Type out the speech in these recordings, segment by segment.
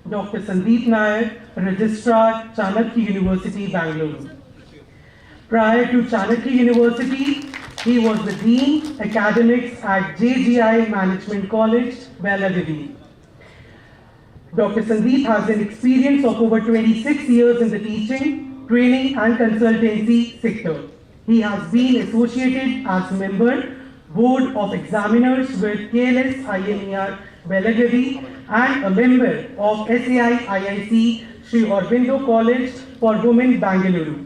Dr. Sandeep Nair, Registrar, Chanakya University, Bangalore. Prior to Chanakya University, he was the Dean Academics at JGI Management College, Belagavi. Dr. Sandeep has an experience of over 26 years in the teaching, training and consultancy sector. He has been associated as member, Board of Examiners with KLS IMER Belagavi and a member of SAI IIC Sri Aurobindo College for Women, Bangalore.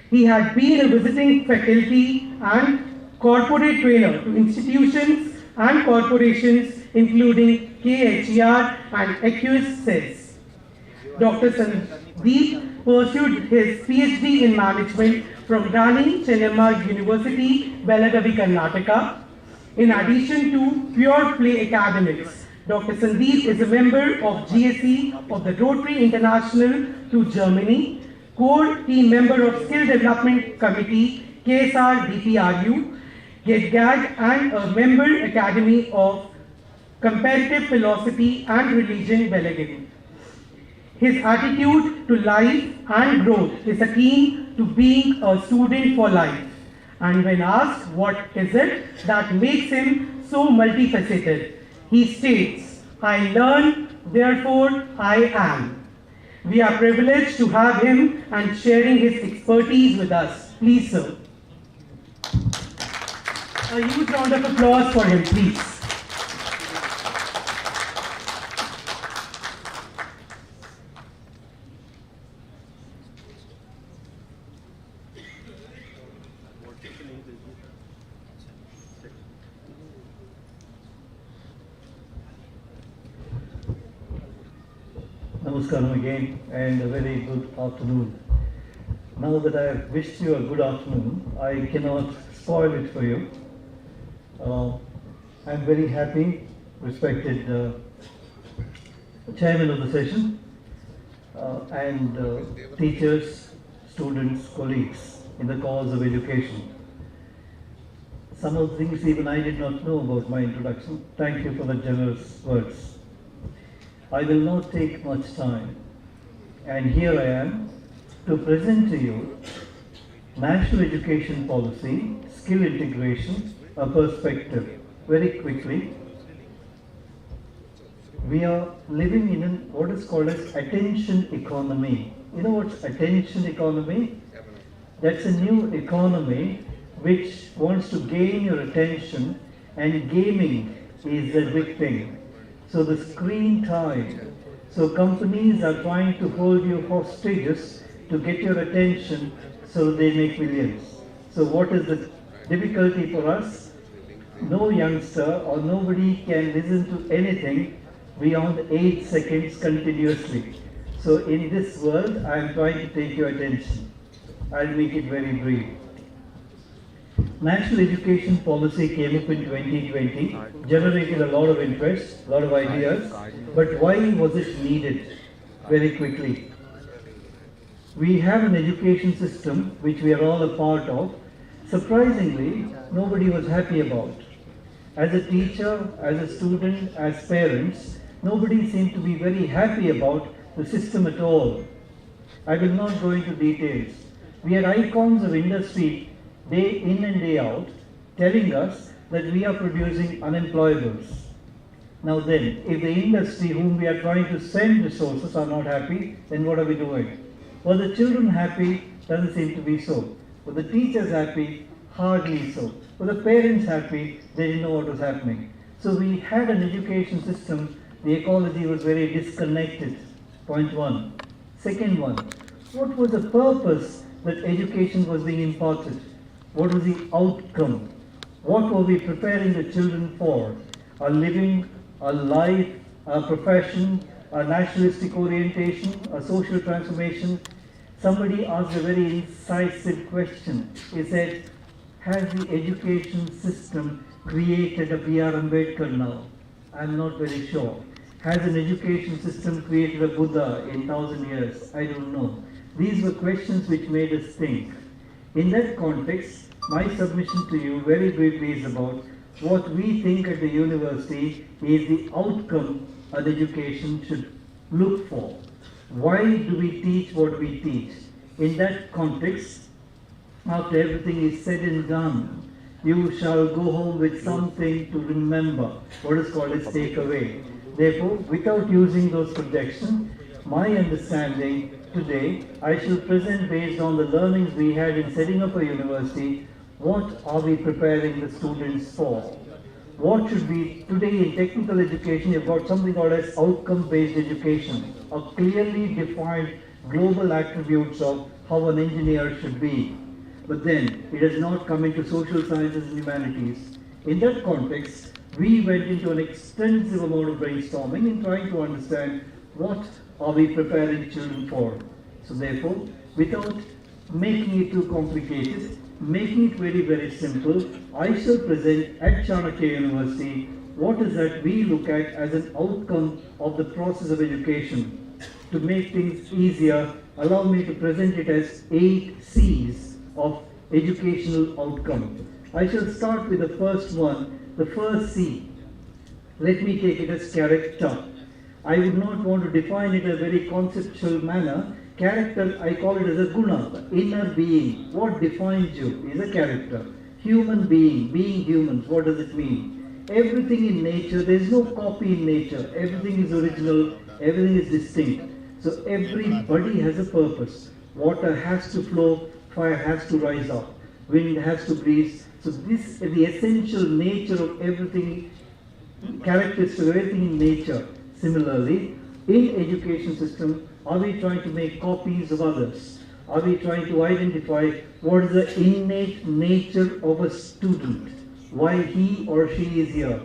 He had been a visiting faculty and corporate trainer to institutions and corporations including KHER and AQUIS. Dr. Sandeep pursued his PhD in management from Rani Chennamma University, Belagavi, Karnataka. In addition to pure play academics, Dr. Sandeep is a member of GSE of the Rotary International to Germany, core team member of Skill Development Committee, KSR DPRU, GETGAG, and a member Academy of Comparative Philosophy and Religion, Belagavi. His attitude to life and growth is akin to being a student for life. And when asked what is it that makes him so multifaceted, he states, "I learn, therefore I am." We are privileged to have him and sharing his expertise with us. Please, sir. A huge round of applause for him, please. Namaskaram again, and a very good afternoon. Now that I have wished you a good afternoon, I cannot spoil it for you. I'm very happy, respected chairman of the session, and teachers, students, colleagues in the cause of education. Some of the things even I did not know about my introduction. Thank you for the generous words. I will not take much time, and here I am to present to you National Education Policy, Skill Integration, a Perspective. Very quickly, we are living in what is called as attention economy. You know what's attention economy? That's a new economy which wants to gain your attention, and gaming is the big thing. So the screen time. So companies are trying to hold you hostages to get your attention so they make millions. So what is the difficulty for us? No youngster or nobody can listen to anything beyond 8 seconds continuously. So in this world, I am trying to take your attention. I'll make it very brief. National Education Policy came up in 2020, generated a lot of interest, a lot of ideas, but why was it needed? Very quickly. We have an education system which we are all a part of. Surprisingly, nobody was happy about. As a teacher, as a student, as parents, nobody seemed to be very happy about the system at all. I will not go into details. We are icons of industry day in and day out, telling us that we are producing unemployables. Now then, if the industry whom we are trying to send resources are not happy, then what are we doing? Were the children happy? Doesn't seem to be so. Were the teachers happy? Hardly so. Were the parents happy? They didn't know what was happening. So we had an education system, the ecology was very disconnected. Point one. Second one, what was the purpose that education was being imparted? What was the outcome? What were we preparing the children for? A living, a life, a profession, a nationalistic orientation, a social transformation? Somebody asked a very incisive question. He said, has the education system created a B.R. Ambedkar now? I'm not very sure. Has an education system created a Buddha in 1,000 years? I don't know. These were questions which made us think. In that context, my submission to you very briefly is about what we think at the university is the outcome an education should look for? Why do we teach what we teach? In that context, after everything is said and done, you shall go home with something to remember, what is called as takeaway. Therefore, without using those projections, my understanding today, I shall present based on the learnings we had in setting up a university, what are we preparing the students for? What should be, today in technical education, you've got something called as outcome-based education, a clearly defined global attributes of how an engineer should be. But then, it has not come into social sciences and humanities. In that context, we went into an extensive amount of brainstorming in trying to understand what are we preparing children for. So therefore, without making it too complicated, making it very, very simple, I shall present at Chanakya University what is that we look at as an outcome of the process of education. To make things easier, allow me to present it as 8 C's of educational outcome. I shall start with the first one, the first C. Let me take it as character. I would not want to define it in a very conceptual manner. Character, I call it as a guna, the inner being. What defines you is a character. Human being, being humans, what does it mean? Everything in nature, there is no copy in nature. Everything is original, everything is distinct. So everybody has a purpose. Water has to flow, fire has to rise up, wind has to breeze. So this is the essential nature of everything, characteristics of everything in nature. Similarly, in education system, are we trying to make copies of others? Are we trying to identify what is the innate nature of a student? Why he or she is here?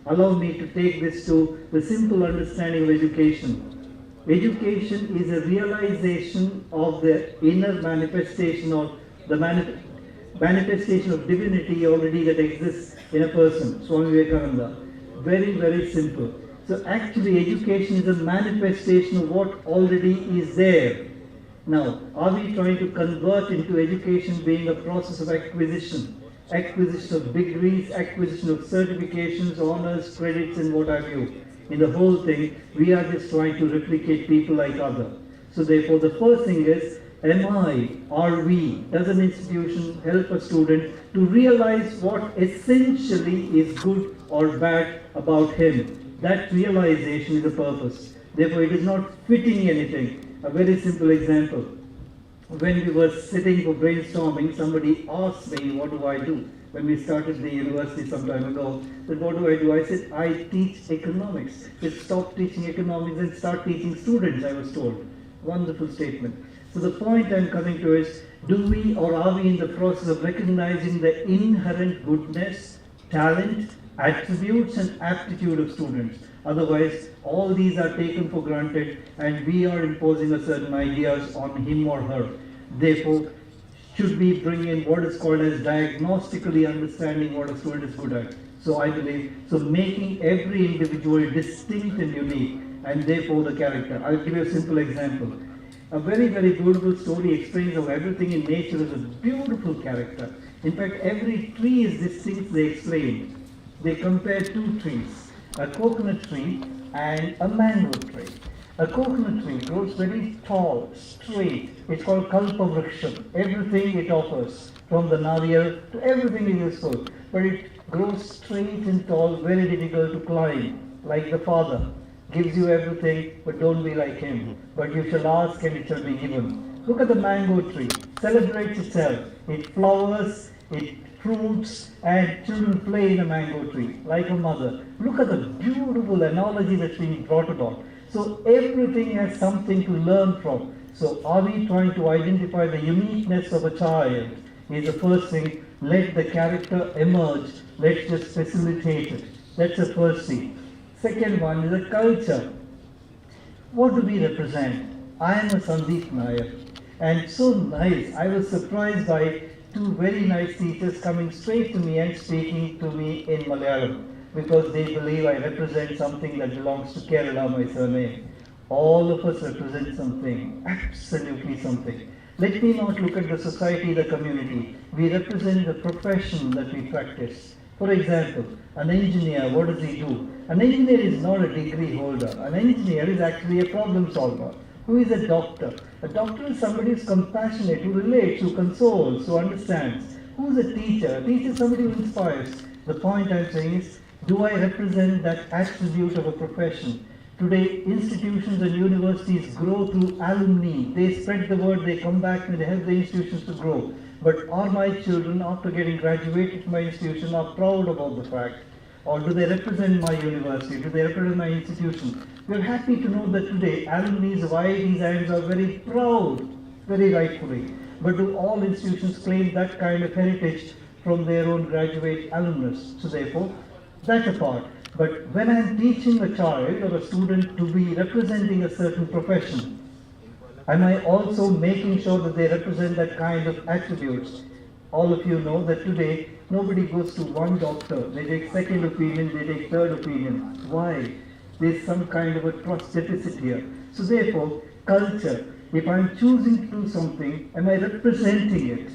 Allow me to take this to the simple understanding of education. Education is a realization of the inner manifestation or the manifestation of divinity already that exists in a person. Swami Vivekananda. Very, very simple. So actually education is a manifestation of what already is there. Now, are we trying to convert into education being a process of acquisition? Acquisition of degrees, acquisition of certifications, honors, credits and what have you. In the whole thing, we are just trying to replicate people like others. So therefore the first thing is, am I, are we, does an institution help a student to realize what essentially is good or bad about him? That realization is the purpose. Therefore, it is not fitting anything. A very simple example. When we were sitting for brainstorming, somebody asked me, what do I do? When we started the university some time ago, said, what do I do? I said, I teach economics. Just stop teaching economics and start teaching students, I was told. Wonderful statement. So the point I'm coming to is, do we or are we in the process of recognizing the inherent goodness, talent, attributes and aptitude of students? Otherwise, all these are taken for granted and we are imposing a certain ideas on him or her. Therefore, should we bring in what is called as diagnostically understanding what a student is good at? So I believe, so making every individual distinct and unique, and therefore the character. I'll give you a simple example. A very, very beautiful story explains how everything in nature is a beautiful character. In fact, every tree is distinct, they explain. They compare 2 trees, a coconut tree and a mango tree. A coconut tree grows very tall, straight. It's called kalpavriksha. Everything it offers, from the nariyal to everything is useful. But it grows straight and tall, very difficult to climb, like the father. Gives you everything, but don't be like him. But you shall ask and it shall be given. Look at the mango tree. Celebrates itself. It flowers, it fruits, and children play in a mango tree, like a mother. Look at the beautiful analogy that's being brought about. So everything has something to learn from. So are we trying to identify the uniqueness of a child? Is the first thing. Let the character emerge. Let's just facilitate it. That's the first thing. Second one is a culture. What do we represent? I am a Sandeep Nair. And so nice. I was surprised by 2 very nice teachers coming straight to me and speaking to me in Malayalam, because they believe I represent something that belongs to Kerala, my surname. All of us represent something, absolutely something. Let me not look at the society, the community. We represent the profession that we practice. For example, an engineer, what does he do? An engineer is not a degree holder. An engineer is actually a problem solver. Who is a doctor? A doctor is somebody who is compassionate, who relates, who consoles, who understands. Who is a teacher? A teacher is somebody who inspires. The point I'm saying is, do I represent that attribute of a profession? Today, institutions and universities grow through alumni. They spread the word, they come back and they help the institutions to grow. But are my children, after getting graduated from my institution, are proud about the fact? Or do they represent my university? Do they represent my institution? We're happy to know that today, alumni of IITs and are very proud, very rightfully. But do all institutions claim that kind of heritage from their own graduate alumnus? So therefore, that apart. But when I'm teaching a child or a student to be representing a certain profession, am I also making sure that they represent that kind of attributes? All of you know that today nobody goes to one doctor. They take second opinion, they take third opinion. Why? There's some kind of a trust deficit here. So therefore, culture. If I'm choosing to do something, am I representing it?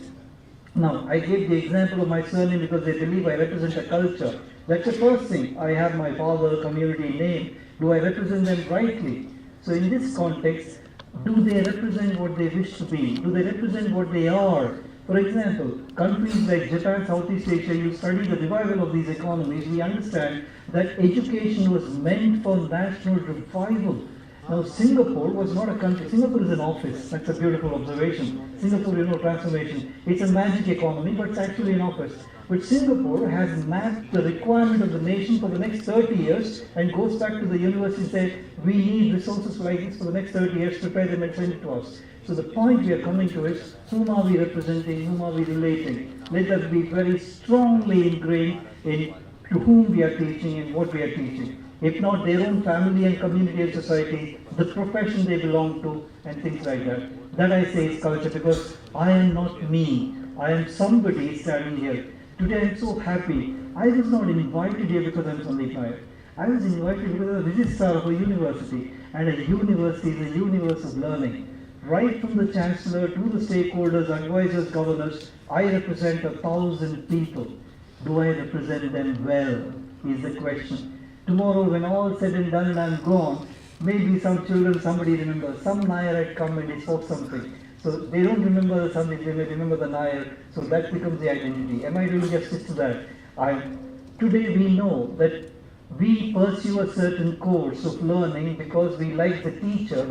Now, I gave the example of my surname because they believe I represent a culture. That's the first thing. I have my father, community name. Do I represent them rightly? So in this context, do they represent what they wish to be? Do they represent what they are? For example, countries like Japan, Southeast Asia, you study the revival of these economies, we understand that education was meant for national revival. Now, Singapore was not a country. Singapore is an office. That's a beautiful observation. Singapore, transformation. It's a magic economy, but it's actually an office. But Singapore has mapped the requirement of the nation for the next 30 years and goes back to the university and says, we need resources like this for the next 30 years, prepare them and send it to us. So the point we are coming to is, whom are we representing, whom are we relating? Let us be very strongly ingrained in to whom we are teaching and what we are teaching. If not their own family and community and society, the profession they belong to, and things like that. That I say is culture, because I am not me. I am somebody standing here. Today I am so happy. I was not invited here because I am Sandeep Nair. I was invited because I was a registrar of a university, and a university is a universe of learning. Right from the chancellor to the stakeholders, advisors, governors, I represent 1,000 people. Do I represent them well, is the question. Tomorrow, when all said and done and I'm gone, maybe some children, somebody remembers, some Nair had come and he spoke something. So they don't remember the Sandeep, they may remember the Nair, so that becomes the identity. Am I doing justice to that? Today we know that we pursue a certain course of learning because we like the teacher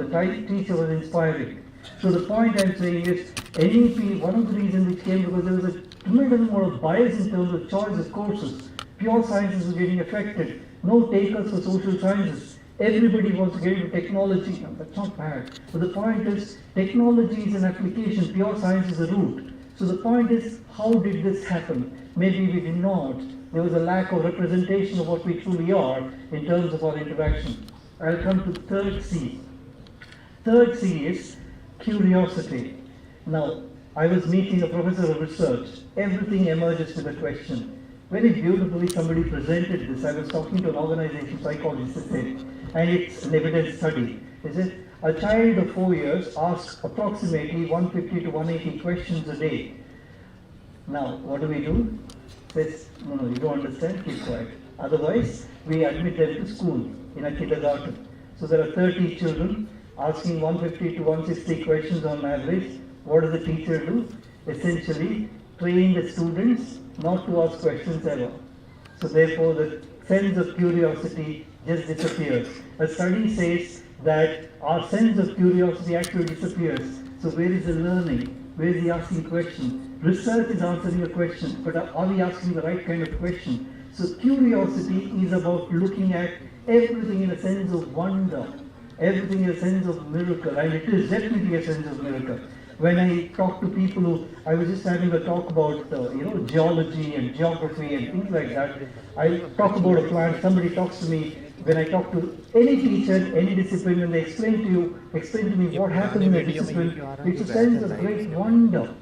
teacher was inspiring. So the point I'm saying is, NEP, one of the reasons which came because there was a tremendous amount of bias in terms of choice of courses. Pure sciences were getting affected. No takers for social sciences. Everybody wants to get into technology. No, that's not bad. But the point is, technology is an application, pure science is a root. So the point is, how did this happen? Maybe we did not. There was a lack of representation of what we truly are in terms of our interaction. I'll come to third C. Third C is curiosity. Now, I was meeting a professor of research. Everything emerges with a question. Very beautifully somebody presented this. I was talking to an organization, psychologists, and it's an evidence study. Is it? A child of 4 years asks approximately 150 to 180 questions a day. Now, what do? Says, no, you don't understand, keep quiet. Otherwise, we admit them to school in a kindergarten. So there are 30 children asking 150 to 160 questions on average. What does the teacher do? Essentially, train the students not to ask questions ever. So therefore, the sense of curiosity just disappears. A study says that our sense of curiosity actually disappears. So where is the learning? Where is the asking question? Research is answering a question, but are we asking the right kind of question? So curiosity is about looking at everything in a sense of wonder, everything in a sense of miracle, and it is definitely a sense of miracle. When I talk to people who, I was just having a talk about, geology and geography and things like that. I talk about a plant, somebody talks to me, when I talk to any teacher, any discipline, when they explain to me what happens in a discipline, it's a sense of great wonder.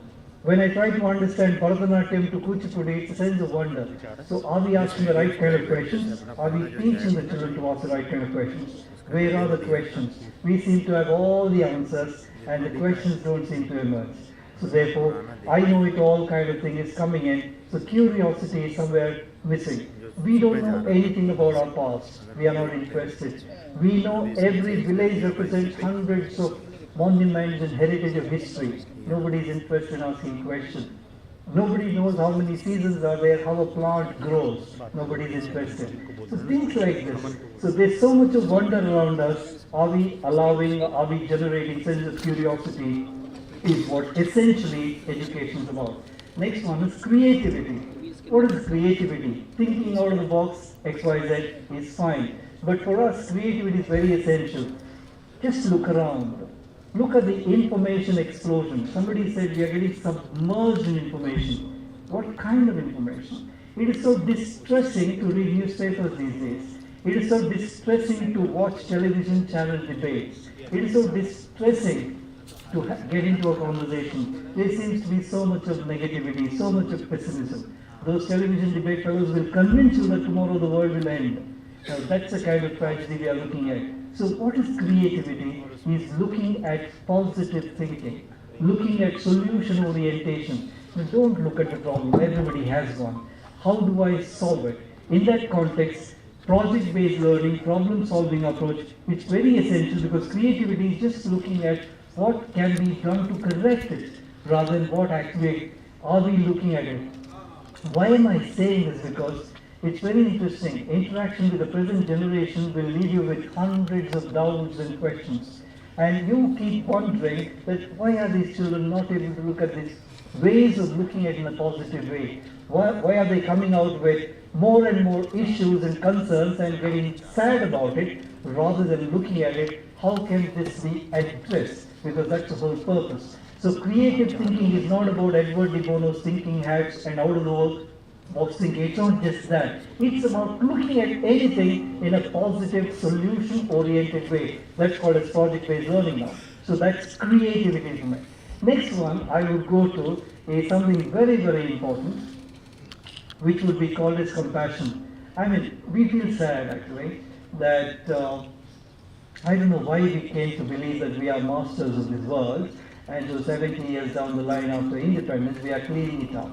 When I try to understand Bharatanatyam to Kuchipudi, it's a sense of wonder. So are we asking the right kind of questions? Are we teaching the children to ask the right kind of questions? Where are the questions? We seem to have all the answers, and the questions don't seem to emerge. So therefore, I know it all kind of thing is coming in. So curiosity is somewhere missing. We don't know anything about our past. We are not interested. We know every village represents hundreds of monuments and heritage of history. Nobody is interested in asking questions. Nobody knows how many seasons are there, how a plant grows. Nobody is interested. So things like this. So there's so much of wonder around us. Are we generating sense of curiosity is what essentially education is about. Next one is creativity. What is creativity? Thinking out of the box, XYZ is fine. But for us, creativity is very essential. Just look around. Look at the information explosion. Somebody said we are getting submerged in information. What kind of information? It is so distressing to read newspapers these days. It is so distressing to watch television channel debates. It is so distressing to get into a conversation. There seems to be so much of negativity, so much of pessimism. Those television debate fellows will convince you that tomorrow the world will end. Now that's the kind of tragedy we are looking at. So what is creativity? Is looking at positive thinking, looking at solution orientation. Now don't look at the problem, everybody has one. How do I solve it? In that context, project-based learning, problem-solving approach, it's very essential because creativity is just looking at what can be done to correct it rather than what actually are we looking at it. Why am I saying this? Because it's very interesting. Interaction with the present generation will leave you with hundreds of doubts and questions. And you keep wondering that why are these children not able to look at these ways of looking at it in a positive way? Why are they coming out with more and more issues and concerns and getting sad about it rather than looking at it, how can this be addressed? Because that's the whole purpose. So creative thinking is not about Edward de Bono's thinking hats and out of the box thinking. It's not just that. It's about looking at anything in a positive, solution-oriented way. That's called as project-based learning now. So that's creativity. Next one I would go to is something very, very important, which would be called as compassion. I mean, we feel sad actually that I don't know why we came to believe that we are masters of this world, and so 70 years down the line after independence, we are cleaning it up.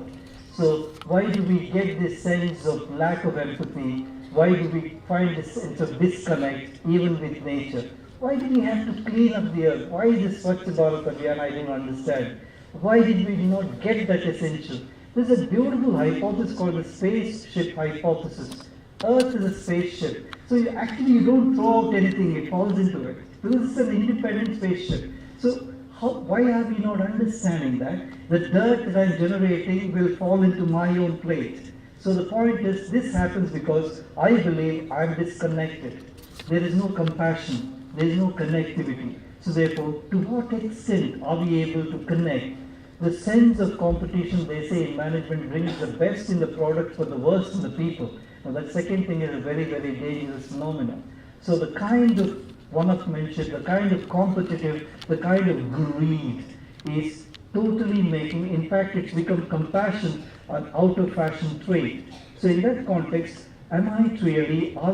So why do we get this sense of lack of empathy? Why do we find this sense of disconnect even with nature? Why do we have to clean up the earth? Why is this Swachh Bharat Abhiyan? I don't understand. Why did we not get that essential? There's a beautiful hypothesis called the spaceship hypothesis. Earth is a spaceship. So you don't throw out anything, it falls into it. Because it's an independent spaceship. So why are we not understanding that? The dirt that I'm generating will fall into my own plate. So the point is, this happens because I believe I'm disconnected. There is no compassion, there is no connectivity. So therefore, to what extent are we able to connect? The sense of competition, they say in management, brings the best in the product for the worst in the people. Now that second thing is a very, very dangerous phenomenon. So the kind of one-upmanship, the kind of competitive, the kind of greed is totally making, in fact it's become compassion an out-of-fashion trait. So in that context, are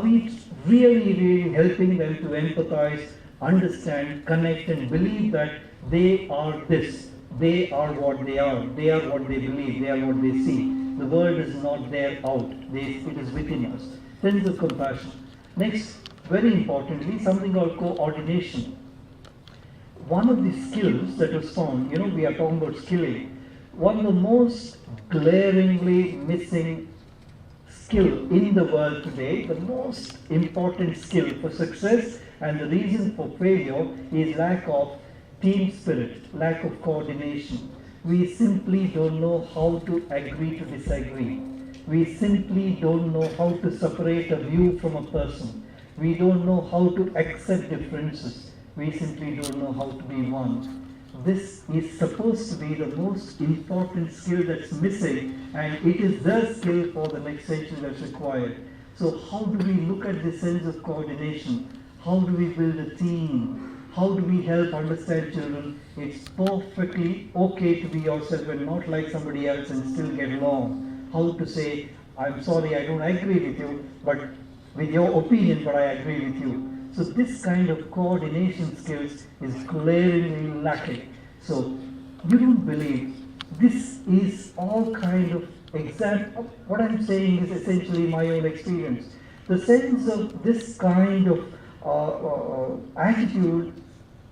we really helping them to empathize, understand, connect and believe that they are this, they are what they are what they believe, they are what they see. The world is not there out, it is within us. Sense of compassion. Next, very importantly, something called coordination. One of the skills that was found, we are talking about skilling, one of the most glaringly missing skill in the world today, the most important skill for success and the reason for failure is lack of team spirit, lack of coordination. We simply don't know how to agree to disagree. We simply don't know how to separate a view from a person. We don't know how to accept differences. We simply don't know how to be one. This is supposed to be the most important skill that's missing, and it is the skill for the next century that's required. So how do we look at this sense of coordination? How do we build a team? How do we help understand children? It's perfectly okay to be yourself and not like somebody else and still get along. How to say, I'm sorry, I don't agree with you, but with your opinion, but I agree with you. So this kind of coordination skills is glaringly lacking. So you don't believe this is all kind of what I'm saying is essentially my own experience. The sense of this kind of attitude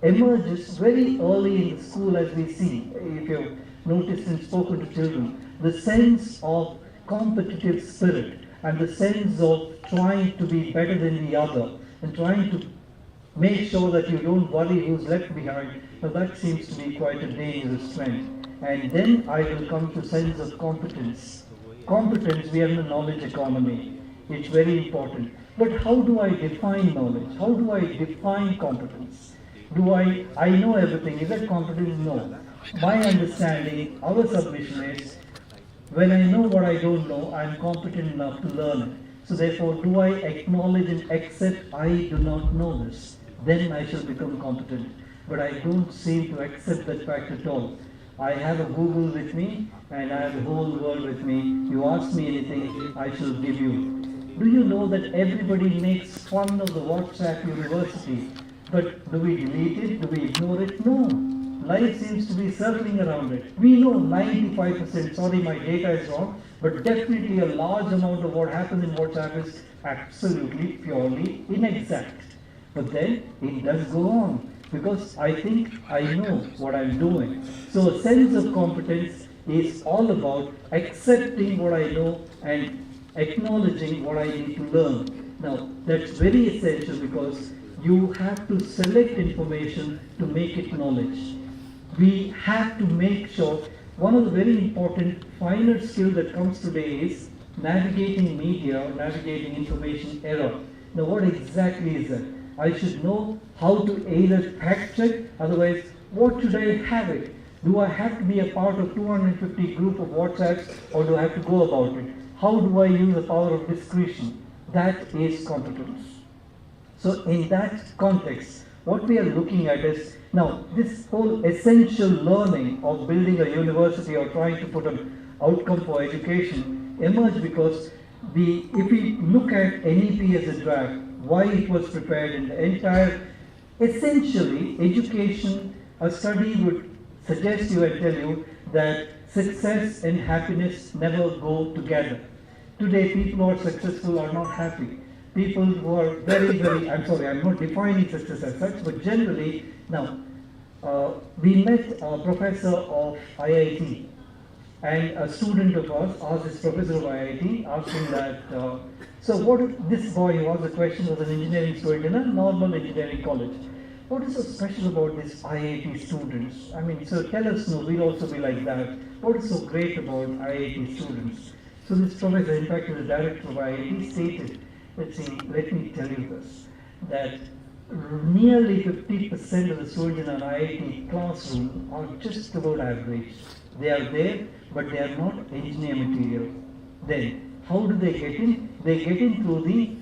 emerges very early in the school, as we see, if you've noticed and spoken to children, the sense of competitive spirit and the sense of trying to be better than the other and trying to make sure that you don't worry who's left behind. Now that seems to be quite a dangerous trend. And then I will come to sense of competence. Competence, we are in a knowledge economy. It's very important. But how do I define knowledge? How do I define competence? I know everything? Is that competence? No. My understanding, our submission is, when I know what I don't know, I am competent enough to learn it. So therefore, do I acknowledge and accept I do not know this? Then I shall become competent. But I don't seem to accept that fact at all. I have a Google with me and I have the whole world with me. You ask me anything, I shall give you. Do you know that everybody makes fun of the WhatsApp University? But do we delete it? Do we ignore it? No. Life seems to be circling around it. We know 95%, sorry my data is wrong, but definitely a large amount of what happens in WhatsApp is absolutely, purely inexact. But then it does go on, because I think I know what I'm doing. So a sense of competence is all about accepting what I know and acknowledging what I need to learn. Now, that's very essential because you have to select information to make it knowledge. We have to make sure, one of the very important finer skills that comes today is navigating media or navigating information error. Now, what exactly is that? I should know how to either fact check, otherwise, what should I have it? Do I have to be a part of 250 group of WhatsApps, or do I have to go about it? How do I use the power of discretion? That is competence. So in that context, what we are looking at is, now this whole essential learning of building a university or trying to put an outcome for education emerged because if we look at NEP as a drag, why it was prepared in the entire, essentially education, a study would suggest you and tell you that success and happiness never go together. Today people who are successful are not happy. People who are very, I'm sorry, I'm not defining success as such, but generally, now, we met a professor of IIT, and a student of ours asked this professor of IIT, asking that, so what this boy who asked the question was an engineering student in a normal engineering college. What is so special about these IIT students? I mean, so tell us, no, we'll also be like that. What is so great about IIT students? So this professor, in fact, the director of IIT, stated, let me tell you this, that nearly 50% of the students in an IIT classroom are just about average. They are there, but they are not engineer material. Then, how do they get in? They get in through the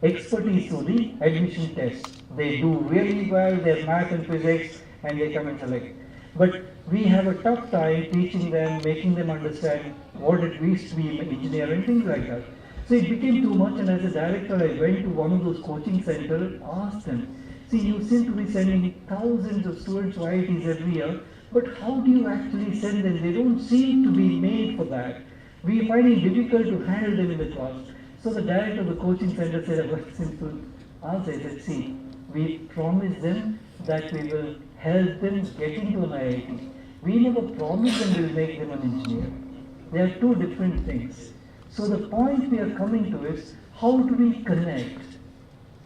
expertise, through the admission test. They do really well, their math and physics, and they come and select. But we have a tough time teaching them, making them understand what it means to be an engineer and things like that. So it became too much, and as a director, I went to one of those coaching centers and asked them, see, you seem to be sending thousands of students to IITs every year, but how do you actually send them? They don't seem to be made for that. We find it difficult to handle them in the class. So the director of the coaching center said a very simple answer. He said, see, we promise them that we will help them get into an IIT. We never promise them we will make them an engineer. They are two different things. So the point we are coming to is, how do we connect?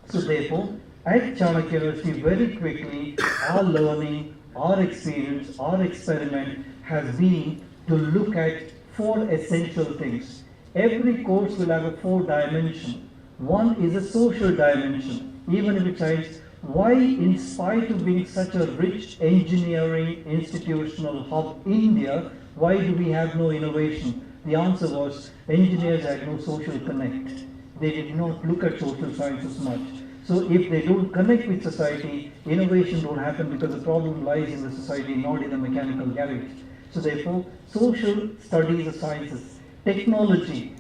So therefore, at Chanakya University, very quickly, our learning, our experience, our experiment has been to look at 4 essential things. Every course will have a 4 dimension. One is a social dimension. Even if it says, why, in spite of being such a rich engineering institutional hub, India, why do we have no innovation? The answer was, engineers had no social connect. They did not look at social sciences much. So if they don't connect with society, innovation don't happen because the problem lies in the society, not in the mechanical garage. So therefore, social studies of sciences, technology,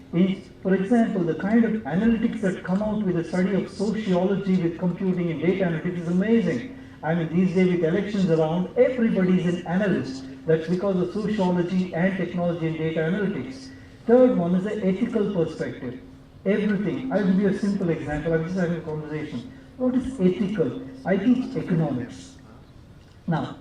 for example, the kind of analytics that come out with the study of sociology with computing and data analytics is amazing. I mean, these days with elections around, everybody is an analyst. That's because of sociology and technology and data analytics. Third one is the ethical perspective. Everything. I'll give you a simple example. I'm just having a conversation. What is ethical? I teach economics. Now,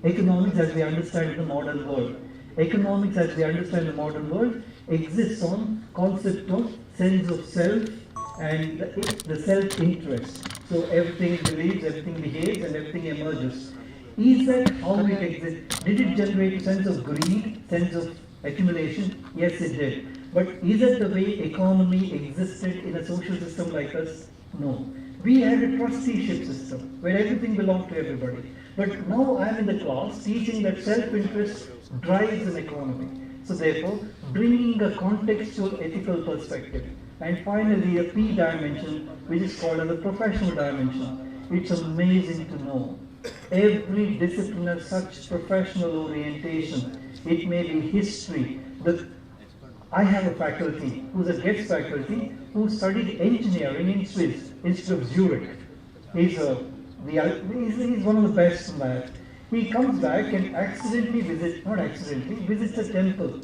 economics as we understand in the modern world. Economics as we understand the modern world exists on concept of sense of self and the self-interest. So everything believes, everything behaves, and everything emerges. Is that how it exists? Did it generate a sense of greed, sense of accumulation? Yes, it did. But is that the way economy existed in a social system like us? No. We had a trusteeship system where everything belonged to everybody. But now I am in the class teaching that self-interest drives an economy. So therefore, bringing a contextual ethical perspective. And finally, a P dimension, which is called as a professional dimension. It's amazing to know. Every discipline has such professional orientation. It may be history. I have a faculty who's a guest faculty who studied engineering in Swiss instead of Zurich. He's one of the best in that. He comes back and visits a temple.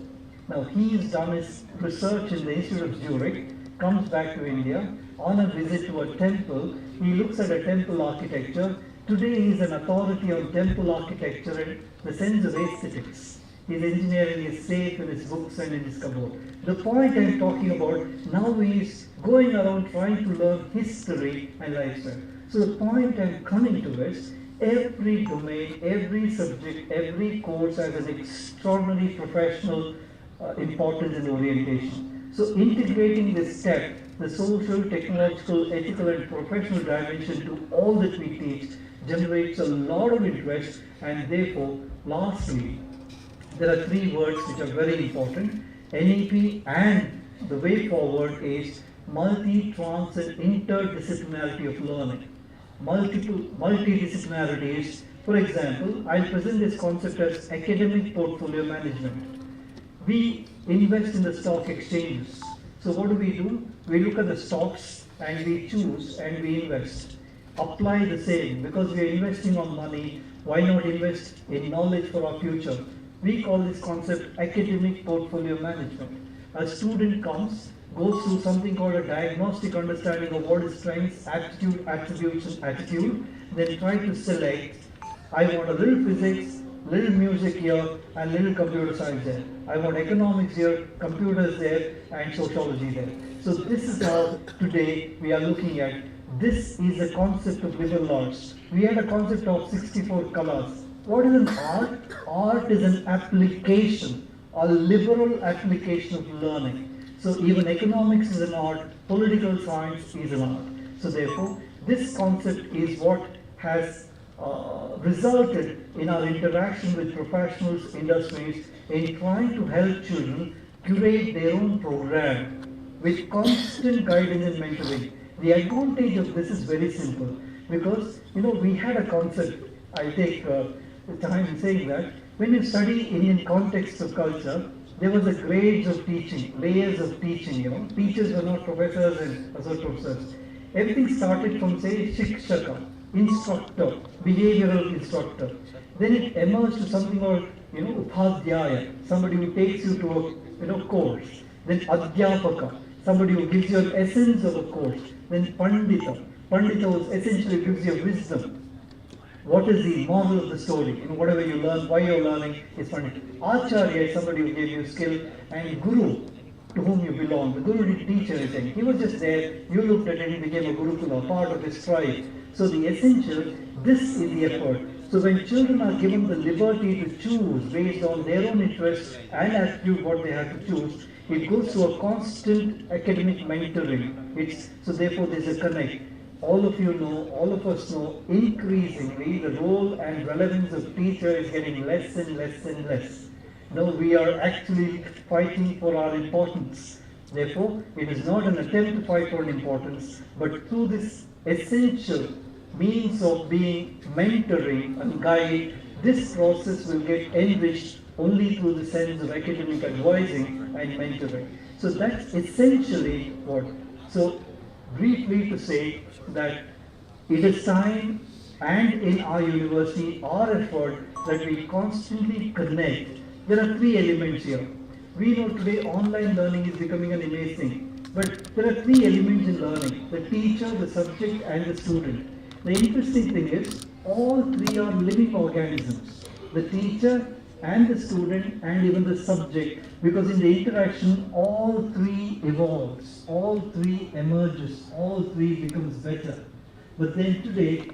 Now he's done his research in the Institute of Zurich, comes back to India on a visit to a temple. He looks at a temple architecture. Today he is an authority on temple architecture and the sense of aesthetics. His engineering is safe in his books and in his cupboard. The point I'm talking about, now he is going around trying to learn history and lifestyle. So the point I'm coming to is, every domain, every subject, every course has an extraordinary professional importance and orientation. So integrating this step, the social, technological, ethical and professional dimension to all that we teach generates a lot of interest, and therefore, lastly, there are three words which are very important. NEP, and the way forward is multi-trans and interdisciplinarity of learning. Multidisciplinarity is, for example, I'll present this concept as academic portfolio management. We invest in the stock exchanges. So what do? We look at the stocks and we choose and we invest. Apply the same, because we are investing on money. Why not invest in knowledge for our future? We call this concept academic portfolio management. A student goes through something called a diagnostic understanding of what is strengths, aptitude, attributes, and attitude, then try to select, I want a little physics, little music here, and little computer science there. I want economics here, computers there, and sociology there. So this is how today we are looking at. This is the concept of liberal arts. We had a concept of 64 colors. What is an art? Art is an application, a liberal application of learning. So even economics is an art, political science is an art. So therefore, this concept is what has resulted in our interaction with professionals, industries, in trying to help children curate their own program with constant guidance and mentoring. The advantage of this is very simple, because we had a concept. I take time in saying that when you study Indian context of culture, there was a grades of teaching, layers of teaching. Teachers were not professors and associate professors. Everything started from, say, shikshaka, instructor, behavioral instructor. Then it emerged to something called, upadhyaya, somebody who takes you to a course. Then adhyapaka, somebody who gives you an essence of a course. Then pandita, pandita essentially gives you wisdom. What is the moral of the story? Whatever you learn, why you're learning is pandita. Acharya is somebody who gave you skill, and guru, to whom you belong. The guru didn't teach anything. He was just there. You looked at him, became a gurukula, part of his tribe. So the essential, this is the effort. So when children are given the liberty to choose based on their own interests and attitude what they have to choose, it goes through a constant academic mentoring. So therefore there's a connect. All of you know, all of us know, increasingly the role and relevance of teacher is getting less and less and less. Now we are actually fighting for our importance. Therefore, it is not an attempt to fight for an importance, but through this essential means of being mentoring and guide, this process will get enriched only through the sense of academic advising and mentoring. So that's essentially what. So briefly to say that it is time, and in our university, our effort that we constantly connect. There are three elements here. We know today online learning is becoming an immense thing, but there are three elements in learning: the teacher, the subject, and the student. The interesting thing is, all three are living organisms: the teacher and the student and even the subject, because in the interaction, all three evolves, all three emerges, all three becomes better. But then today,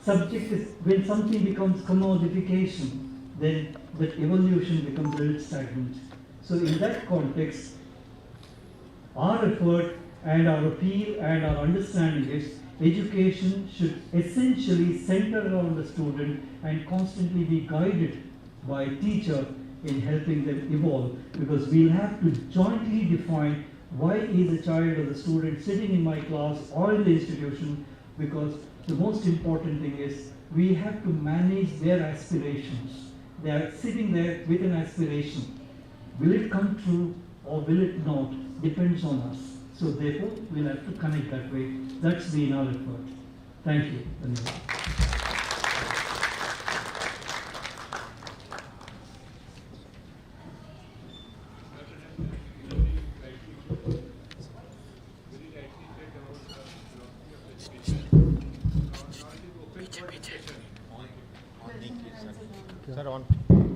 subject is, when something becomes commodification, then that evolution becomes a little stagnant. So in that context, our effort and our appeal and our understanding is education should essentially center around the student and constantly be guided by teacher in helping them evolve, because we'll have to jointly define why is a child or the student sitting in my class or in the institution, because the most important thing is we have to manage their aspirations. They are sitting there with an aspiration. Will it come true or will it not? Depends on us. So therefore, we'll have to connect that way. That's been our effort. Thank you. Sir, on.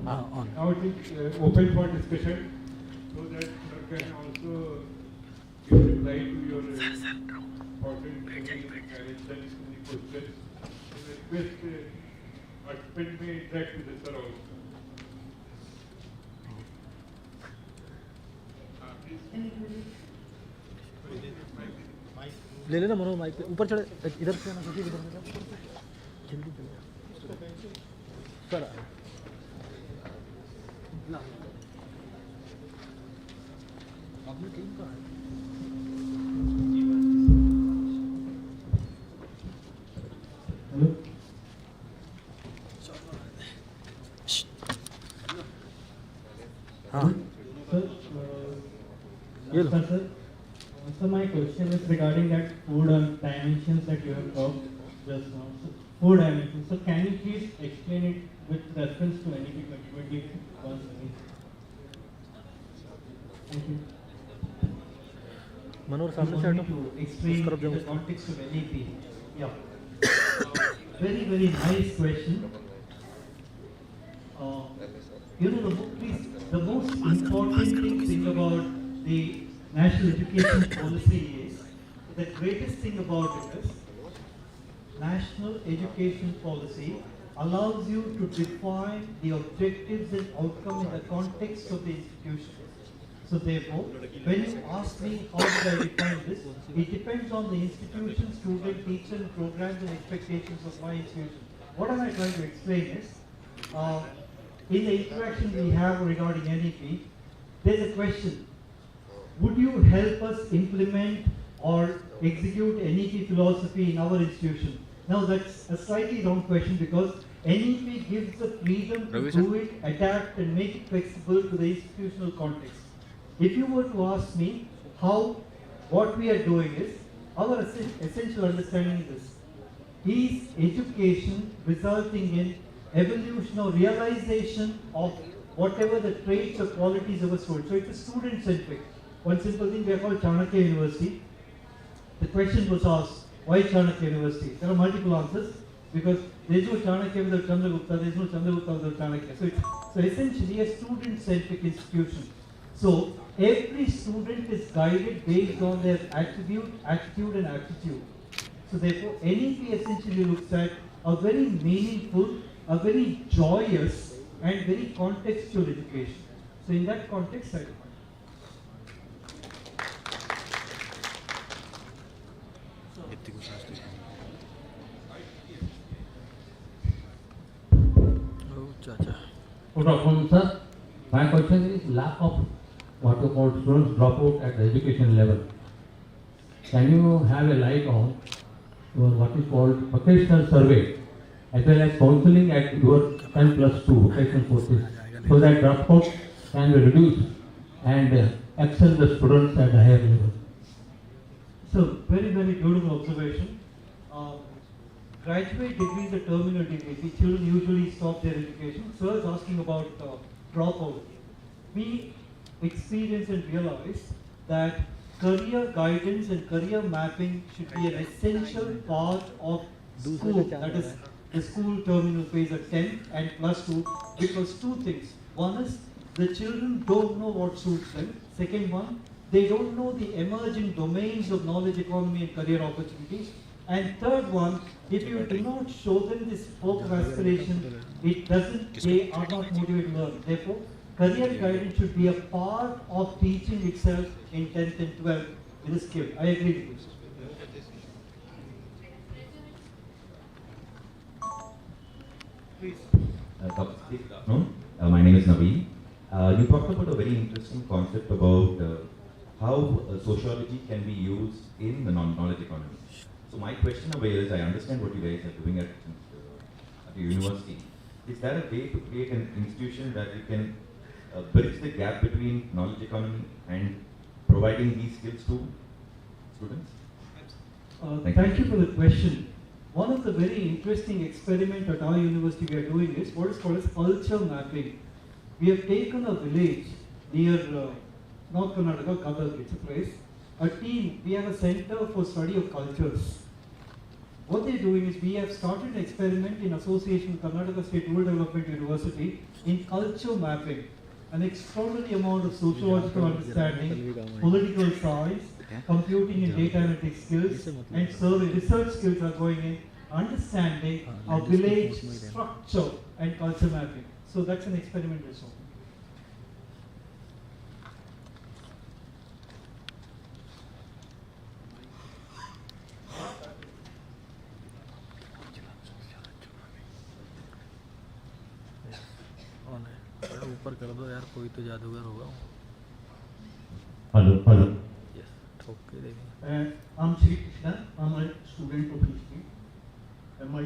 Now it is open for discussion, so that sir can also give reply to your important questions. So the request participant may interact with the sir also. ले लेना Manoj mic पे ऊपर चढ़े इधर से ना सोचिए इधर से जल्दी जल्दी सर ना आपने टीम का है Hello? हाँ Sir, sir. So my question is regarding that food dimensions that you have talked just now. So food dimensions. So can you please explain it with reference to NEP 2021? Thank you. मनोहर सामने से हटो To explain तरफ जाओ the context of NEP. Yeah. Very nice question. You know, the most important thing about the National Education Policy is, the greatest thing about it is, National Education Policy allows you to define the objectives and outcome in the context of the institution. So therefore, when you ask me how did I define this, it depends on the institution, student, teacher, and programs and expectations of my institution. What am I trying to explain is, in the interaction we have regarding NEP, there's a question. Would you help us implement or execute NEP philosophy in our institution? Now that's a slightly wrong question, because NEP gives the freedom to do it, adapt and make it flexible to the institutional context. If you were to ask me what we are doing is, our essential understanding is this: is education resulting in evolution or realization of whatever the traits or qualities of a student? So it's a student-centric. One simple thing, we are called Chanakya University. The question was asked, why Chanakya University? There are multiple answers, because there is no Chanakya without Chandragupta, there is no Chandragupta without Chanakya. So essentially a student-centric institution. So every student is guided based on their attitude and aptitude. So therefore NEP essentially looks at a very meaningful, a very joyous and very contextual education. So in that context, I define. Good afternoon, sir. My question is lack of what you call students drop out at the education level. Can you have a light on your what is called vocational survey as well as counseling at your 10+2 vocational courses, so that dropout can be reduced and excel the students at a higher level? So very beautiful observation. Graduate degrees are terminal degrees. The children usually stop their education. Sir is asking about dropout. We experienced and realized that career guidance and career mapping should be an essential part of school, that is the school terminal phase at 10 and plus 2, because two things. One is the children don't know what suits them. Second one, they don't know the emerging domains of knowledge economy and career opportunities. And third one, if you do not show them this hope of aspiration, they are not motivated to learn. Therefore, career guidance should be a part of teaching itself in 10th and 12th with a skill. I agree with you. Please. Good afternoon. My name is Naveen. You talked about a very interesting concept about how sociology can be used in the knowledge economy. So my question over here is, I understand what you guys are doing at the university. Is there a way to create an institution that you can bridge the gap between knowledge economy and providing these skills to students? Thank you for the question. One of the very interesting experiments at our university we are doing is what is called as culture mapping. We have taken a village near North Karnataka, Gadag, it's a place. A team, we have a center for study of cultures. What they're doing is we have started an experiment in association with Karnataka State Rural Development University in culture mapping. An extraordinary amount of sociological understanding, political science, computing and data analytics skills, and survey research skills are going in, understanding our village structure and culture mapping. So that's an experiment result. ऊपर कर दो यार, कोई तो जादूगर होगा। Hello. Yes, ठोक के देखें। I'm Sri Krishna. I'm a student of history. My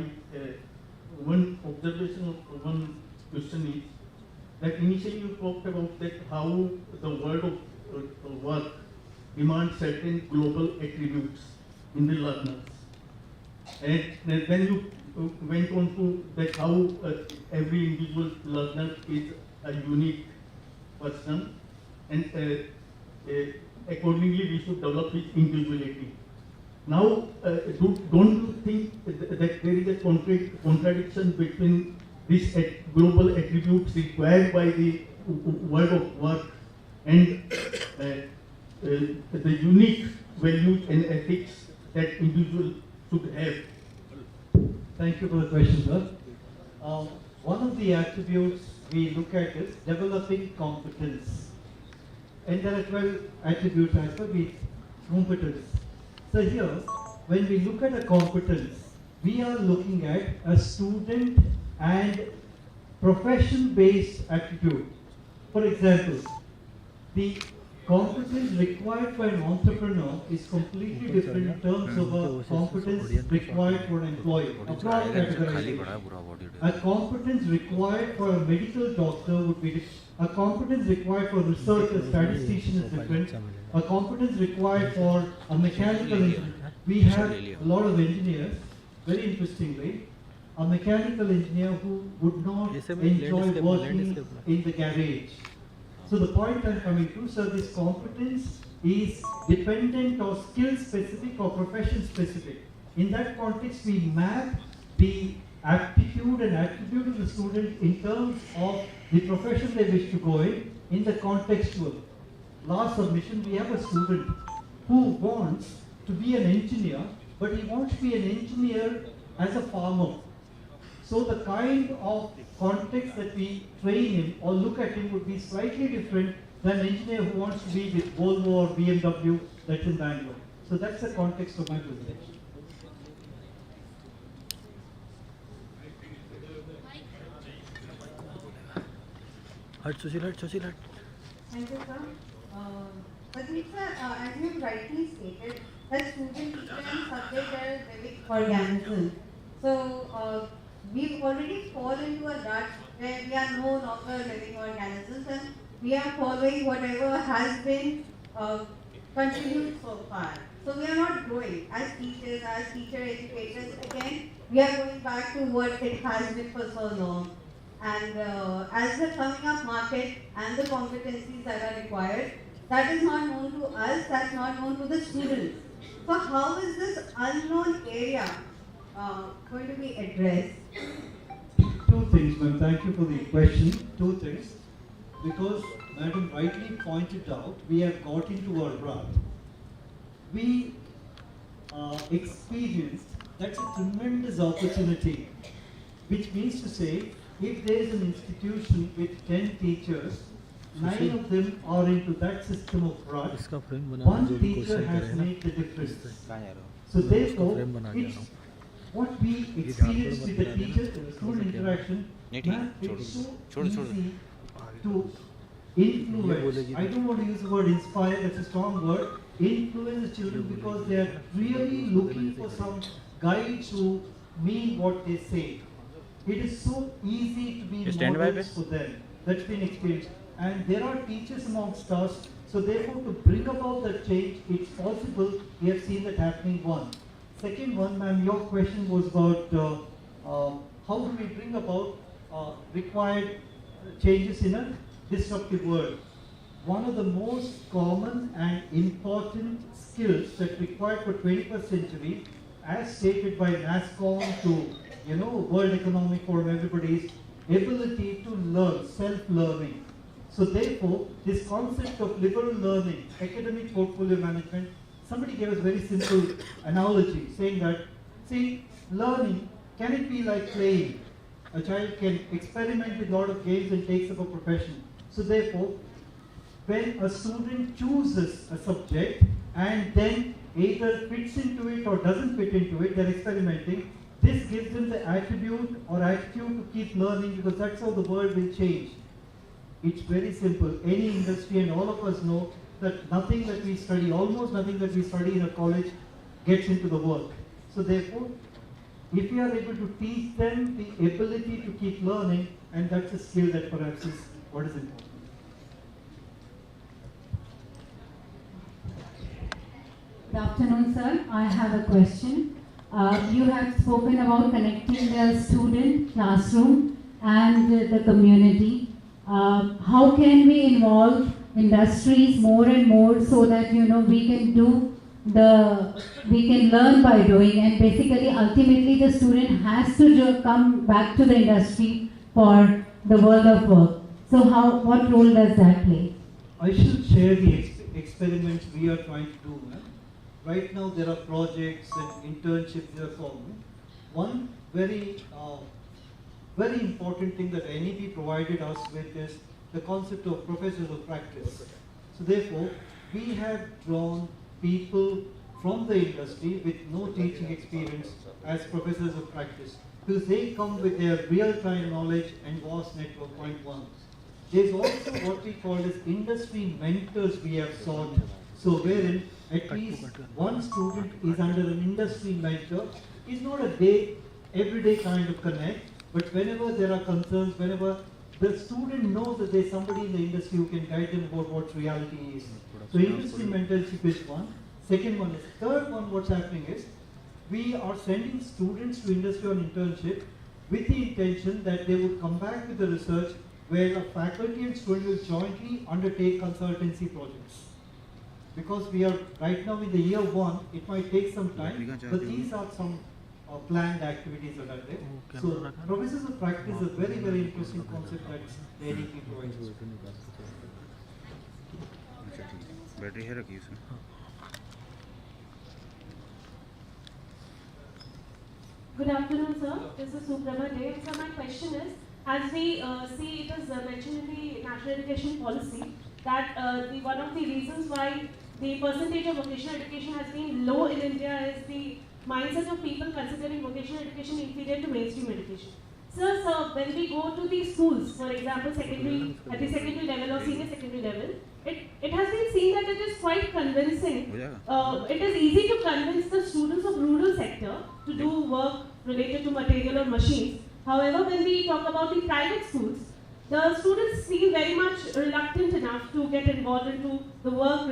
one observation of one question is that initially you talked about that how the world of work demands certain global attributes in the learners, and then you went on to that how every individual learner is a unique person, and accordingly we should develop his individuality. Now, don't you think that there is a contradiction between these global attributes required by the world of work and the unique values and ethics that individuals should have? Thank you for the question, sir. One of the attributes we look at is developing competence. And there are 12 attributes as per the competence. So here, when we look at a competence, we are looking at a student and profession-based attitude. For example, the competence required for an entrepreneur is completely different in terms of a competence required for an employee. A broad categorization. A competence required for a medical doctor would be different. A competence required for research, a statistician is different. A competence required for a mechanical engineer. We have a lot of engineers, very interestingly, a mechanical engineer who would not enjoy working in the garage. So the point I'm coming to, sir, this competence is dependent or skill specific or profession specific. In that context, we map the aptitude and attribute of the student in terms of the profession they wish to go in the contextual. Last submission, we have a student who wants to be an engineer, but he wants to be an engineer as a farmer. So the kind of context that we train him or look at him would be slightly different than an engineer who wants to be with Volvo or BMW that's in Bangalore. So that's the context of my presentation. Sushil. Thank you, sir. Pradeep sir, as you have rightly stated, that student, teacher and subject are living organisms. So we've already fallen into a rut where we are no longer living organisms and we are following whatever has been continued so far. So we are not growing as teachers, as teacher educators. Again, we are going back to what it has been for so long. and as the coming up market and the competencies that are required, that is not known to us, that's not known to the students. So how is this unknown area going to be addressed? Two things, ma'am. Thank you for the question. Two things. Because Madam rightly pointed out, we have got into our rut. We experienced, that's a tremendous opportunity. Which means to say, if there is an institution with 10 teachers, 9 of them are into that system of rut, one teacher has made the difference. So therefore, it's what we experience with the teacher student interaction, ma'am, it's so easy to influence. I don't want to use the word inspire, that's a strong word. Influence the children because they are really looking for some guides who mean what they say. It is so easy to be models for them. That's been experienced. And there are teachers amongst us, so therefore to bring about that change, it's possible. We have seen that happening, one. Second one, ma'am, your question was about how do we bring about required changes in a disruptive world. One of the most common and important skills that required for 21st century, as stated by NASCOM to World Economic Forum, everybody's ability to learn, self-learning. So therefore, this concept of liberal learning, academic portfolio management, somebody gave us a very simple analogy, saying that, see, learning, can it be like playing? A child can experiment with a lot of games and takes up a profession. So therefore, when a student chooses a subject and then either fits into it or doesn't fit into it, they're experimenting, this gives them the attitude to keep learning, because that's how the world will change. It's very simple. Any industry, and all of us know that nothing that we study, almost nothing that we study in a college gets into the work. So therefore, if we are able to teach them the ability to keep learning, and that's a skill that perhaps is what is important. Good afternoon, sir. I have a question. You have spoken about connecting the student, classroom, and the community. How can we involve industries more and more so that we can learn by doing, and basically ultimately the student has to come back to the industry for the world of work. So what role does that play? I should share the experiments we are trying to do. Right now there are projects and internships that are formed. One very important thing that NEP provided us with is the concept of professors of practice. So therefore, we have drawn people from the industry with no teaching experience as professors of practice, because they come with their real-time knowledge and vast network, point one. There's also what we call as industry mentors we have sought. So wherein at least one student is under an industry mentor. It's not a everyday kind of connect, but whenever there are concerns, whenever the student knows that there's somebody in the industry who can guide them about what reality is. So industry mentorship is one. Second one is, third one, what's happening is, we are sending students to industry on internship with the intention that they would come back with the research where a faculty and student will jointly undertake consultancy projects. Because we are right now in the year one, it might take some time, but these are some planned activities that are there. So professors of practice is a very, very interesting concept that the NEP provides. Good afternoon, sir. This is Suprabha Day. So my question is, as we see it is mentioned in the National Education Policy, that one of the reasons why the percentage of vocational education has been low in India is the mindset of people considering vocational education inferior to mainstream education. So when we go to the schools, for example, at the secondary level or senior secondary level, it has been seen that it is quite convincing. It is easy to convince the students of rural sector to do work related to material or machines. However, when we talk about the private schools, the students seem very much reluctant enough to get involved into the work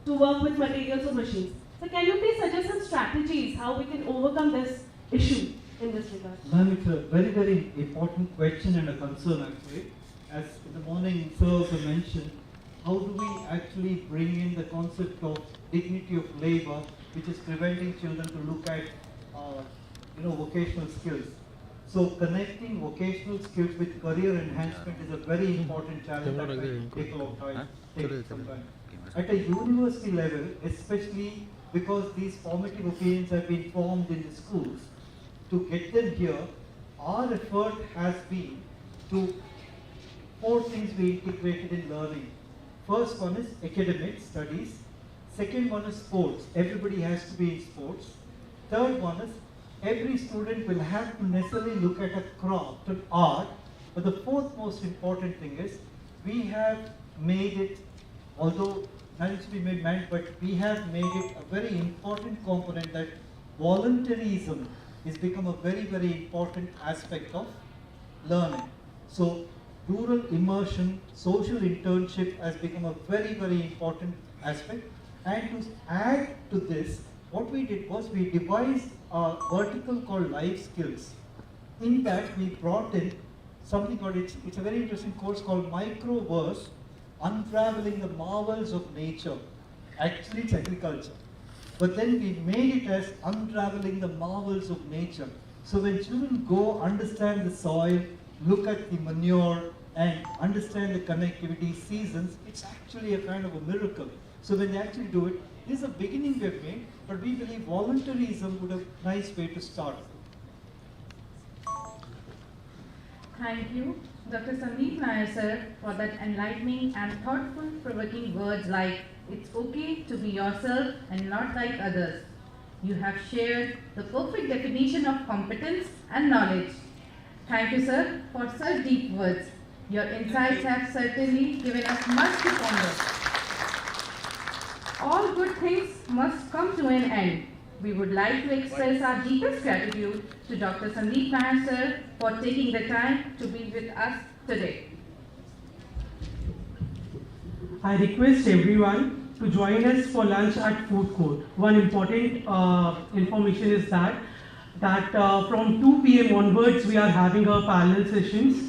to work with materials or machines. So can you please suggest some strategies how we can overcome this issue? in this regard? Ma'am, it's a very, very important question and a concern actually. As in the morning, sir also mentioned, how do we actually bring in the concept of dignity of labor, which is preventing children to look at, vocational skills. So connecting vocational skills with career enhancement is a very important challenge that will take a lot of time, take some time. At a university level, especially because these formative opinions have been formed in the schools, to get them here, our effort has been to 4 things we integrated in learning. First one is academic studies. Second one is sports. Everybody has to be in sports. Third one is every student will have to necessarily look at a craft, an art. But the fourth most important thing is we have made it, although that is to be made, but we have made it a very important component that volunteerism has become a very, very important aspect of learning. So rural immersion, social internship has become a very, very important aspect. And to add to this, what we did was we devised a vertical called life skills. In that we brought in something called, it's a very interesting course called Microverse, Unraveling the Marvels of Nature. Actually it's agriculture. But then we made it as Unraveling the Marvels of Nature. So when children go understand the soil, look at the manure, and understand the connectivity, seasons, it's actually a kind of a miracle. So when they actually do it, this is a beginning we have made, but we believe volunteerism would be a nice way to start. Thank you, Dr. Sandeep Nair sir, for that enlightening and thoughtful provoking words like, it's okay to be yourself and not like others. You have shared the perfect definition of competence and knowledge. Thank you, sir, for such deep words. Your insights have certainly given us much to ponder. All good things must come to an end. We would like to express our deepest gratitude to Dr. Sandeep Nair sir for taking the time to be with us today. I request everyone to join us for lunch at food court. One important information is that from 2 p.m. onwards we are having our panel sessions.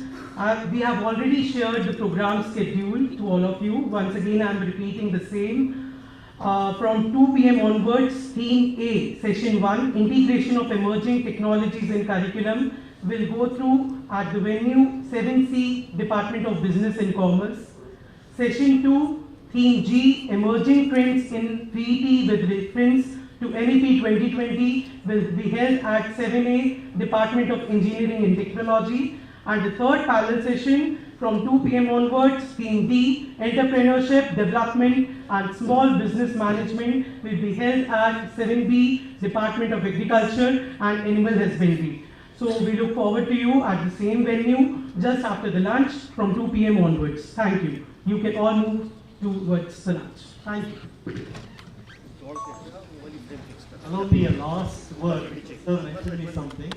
We have already shared the program schedule to all of you. Once again, I am repeating the same. From 2 p.m. onwards, Theme A, Session 1, Integration of Emerging Technologies in Curriculum, will go through at the venue 7C, Department of Business and Commerce. Session 2, Theme G, Emerging Trends in PET with reference to NEP 2020, will be held at 7A, Department of Engineering and Technology. And the third panel session from 2 p.m. onwards, Theme D, Entrepreneurship, Development and Small Business Management, will be held at 7B, Department of Agriculture and Animal Husbandry. So we look forward to you at the same venue just after the lunch from 2 p.m. onwards. Thank you. You can all move towards the lunch. Thank you. Allow me a last word, which sir mentioned me something.